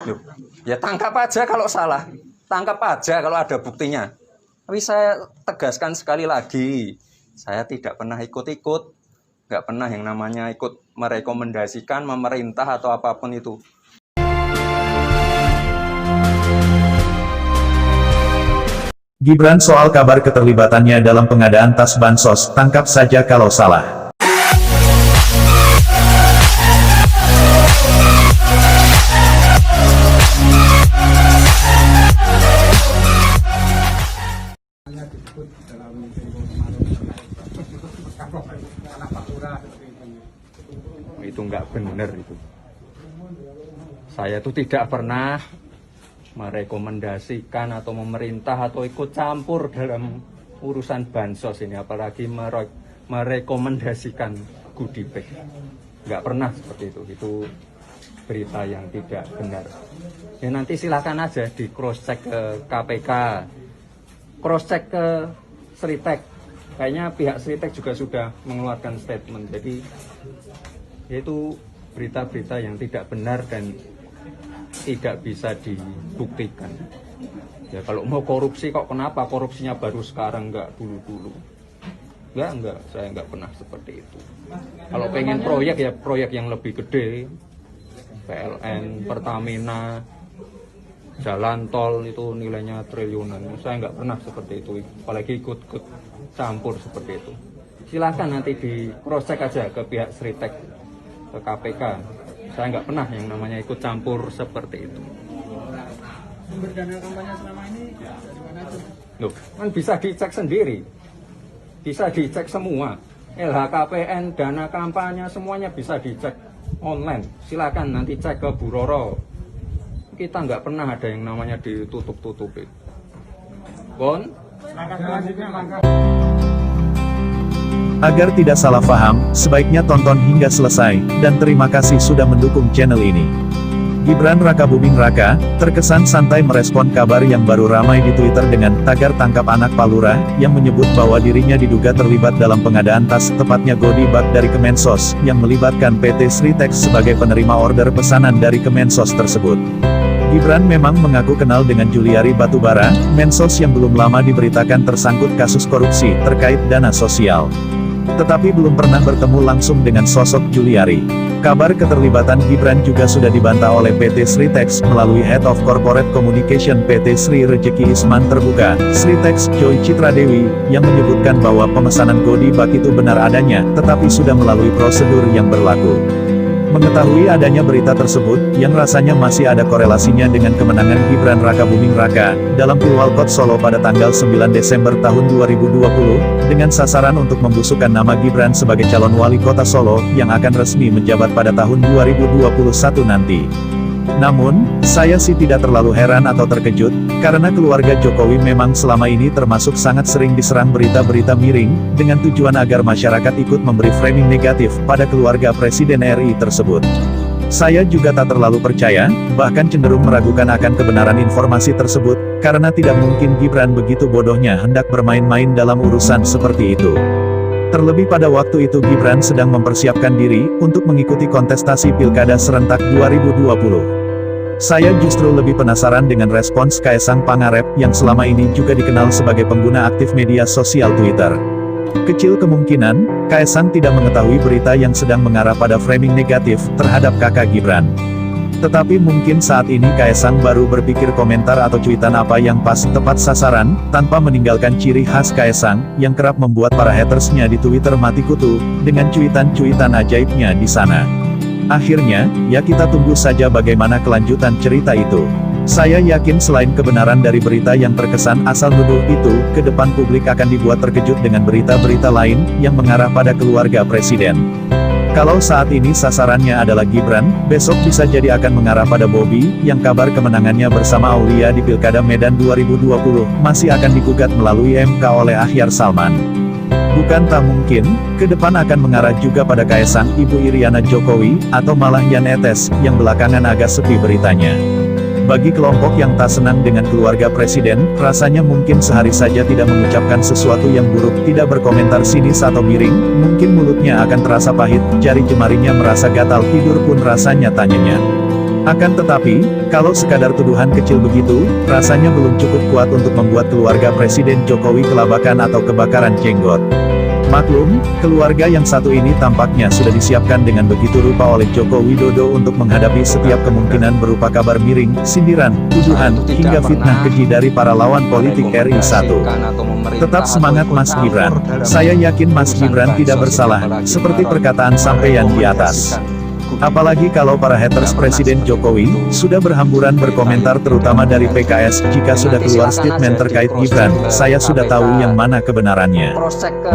Loh, ya tangkap aja kalau salah. Tangkap aja kalau ada buktinya. Tapi saya tegaskan sekali lagi, saya tidak pernah ikut-ikut. Nggak pernah yang namanya ikut merekomendasikan, memerintah atau apapun itu. Gibran soal kabar keterlibatannya dalam pengadaan tas bansos, tangkap saja kalau salah. Itu nggak benar itu. Saya itu tidak pernah merekomendasikan atau memerintah atau ikut campur dalam urusan bansos ini, apalagi merekomendasikan goodie bag. Nggak pernah seperti itu. Itu berita yang tidak benar. Ya nanti silakan aja di cross check ke KPK, cross check ke Sritek. Kayaknya pihak Sritek juga sudah mengeluarkan statement. Jadi yaitu berita-berita yang tidak benar dan tidak bisa dibuktikan. Ya kalau mau korupsi kok kenapa korupsinya baru sekarang, enggak dulu-dulu? Enggak, saya enggak pernah seperti itu. Kalau pengen proyek ya proyek yang lebih gede, PLN, Pertamina, jalan tol itu nilainya triliunan. Saya enggak pernah seperti itu, apalagi ikut campur seperti itu. Silahkan nanti di cross check aja ke pihak Sritek, ke KPK. Saya nggak pernah yang namanya ikut campur seperti itu. Sumber dana kampanye selama ini dari mana aja? Loh, kan bisa dicek sendiri. Bisa dicek semua. LHKPN, dana kampanye, semuanya bisa dicek online. Silakan nanti cek ke Bu Roro. Kita nggak pernah ada yang namanya ditutup-tutupi. Bon? Langkah selanjutnya, langkah. Agar tidak salah paham, sebaiknya tonton hingga selesai, dan terima kasih sudah mendukung channel ini. Gibran Rakabuming Raka, terkesan santai merespon kabar yang baru ramai di Twitter dengan tagar tangkap anak Palura, yang menyebut bahwa dirinya diduga terlibat dalam pengadaan tas, tepatnya goodie bag dari Kemensos, yang melibatkan PT Sritek sebagai penerima order pesanan dari Kemensos tersebut. Gibran memang mengaku kenal dengan Juliari Batubara, Mensos yang belum lama diberitakan tersangkut kasus korupsi terkait dana sosial. Tetapi belum pernah bertemu langsung dengan sosok Juliari. Kabar keterlibatan Gibran juga sudah dibantah oleh PT Sritex melalui Head of Corporate Communication PT Sri Rejeki Isman Terbuka, Sritex Joy Citradewi, yang menyebutkan bahwa pemesanan goodie bag itu benar adanya, tetapi sudah melalui prosedur yang berlaku. Mengetahui adanya berita tersebut, yang rasanya masih ada korelasinya dengan kemenangan Gibran Rakabuming Raka, dalam Pilwalkot Solo pada tanggal 9 Desember tahun 2020, dengan sasaran untuk membusukkan nama Gibran sebagai calon wali kota Solo, yang akan resmi menjabat pada tahun 2021 nanti. Namun, saya sih tidak terlalu heran atau terkejut, karena keluarga Jokowi memang selama ini termasuk sangat sering diserang berita-berita miring, dengan tujuan agar masyarakat ikut memberi framing negatif pada keluarga Presiden RI tersebut. Saya juga tak terlalu percaya, bahkan cenderung meragukan akan kebenaran informasi tersebut, karena tidak mungkin Gibran begitu bodohnya hendak bermain-main dalam urusan seperti itu. Terlebih pada waktu itu Gibran sedang mempersiapkan diri untuk mengikuti kontestasi Pilkada serentak 2020. Saya justru lebih penasaran dengan respons Kaesang Pangarep, yang selama ini juga dikenal sebagai pengguna aktif media sosial Twitter. Kecil kemungkinan, Kaesang tidak mengetahui berita yang sedang mengarah pada framing negatif terhadap kakak Gibran. Tetapi mungkin saat ini Kaesang baru berpikir komentar atau cuitan apa yang pas, tepat sasaran, tanpa meninggalkan ciri khas Kaesang, yang kerap membuat para hatersnya di Twitter mati kutu, dengan cuitan-cuitan ajaibnya di sana. Akhirnya, ya kita tunggu saja bagaimana kelanjutan cerita itu. Saya yakin selain kebenaran dari berita yang terkesan asal nuduh itu, ke depan publik akan dibuat terkejut dengan berita-berita lain, yang mengarah pada keluarga Presiden. Kalau saat ini sasarannya adalah Gibran, besok bisa jadi akan mengarah pada Bobi, yang kabar kemenangannya bersama Aulia di Pilkada Medan 2020, masih akan digugat melalui MK oleh Akhyar Salman. Bukan tak mungkin, ke depan akan mengarah juga pada Kaesang, Ibu Iriana Jokowi, atau malah Jan Etes, yang belakangan agak sepi beritanya. Bagi kelompok yang tak senang dengan keluarga Presiden, rasanya mungkin sehari saja tidak mengucapkan sesuatu yang buruk, tidak berkomentar sinis atau miring, mungkin mulutnya akan terasa pahit, jari jemarinya merasa gatal, tidur pun rasanya tanyanya. Akan tetapi, kalau sekadar tuduhan kecil begitu, rasanya belum cukup kuat untuk membuat keluarga Presiden Jokowi kelabakan atau kebakaran jenggot. Maklum, keluarga yang satu ini tampaknya sudah disiapkan dengan begitu rupa oleh Joko Widodo untuk menghadapi setiap kemungkinan berupa kabar miring, sindiran, tuduhan, hingga fitnah keji dari para lawan politik RI 1. Tetap semangat Mas Gibran. Saya yakin Mas Gibran tidak bersalah, seperti perkataan sampeyan di atas. Apalagi kalau para haters Presiden Jokowi sudah berhamburan berkomentar terutama dari PKS jika sudah keluar statement terkait Gibran, saya sudah tahu yang mana kebenarannya. Cross check ke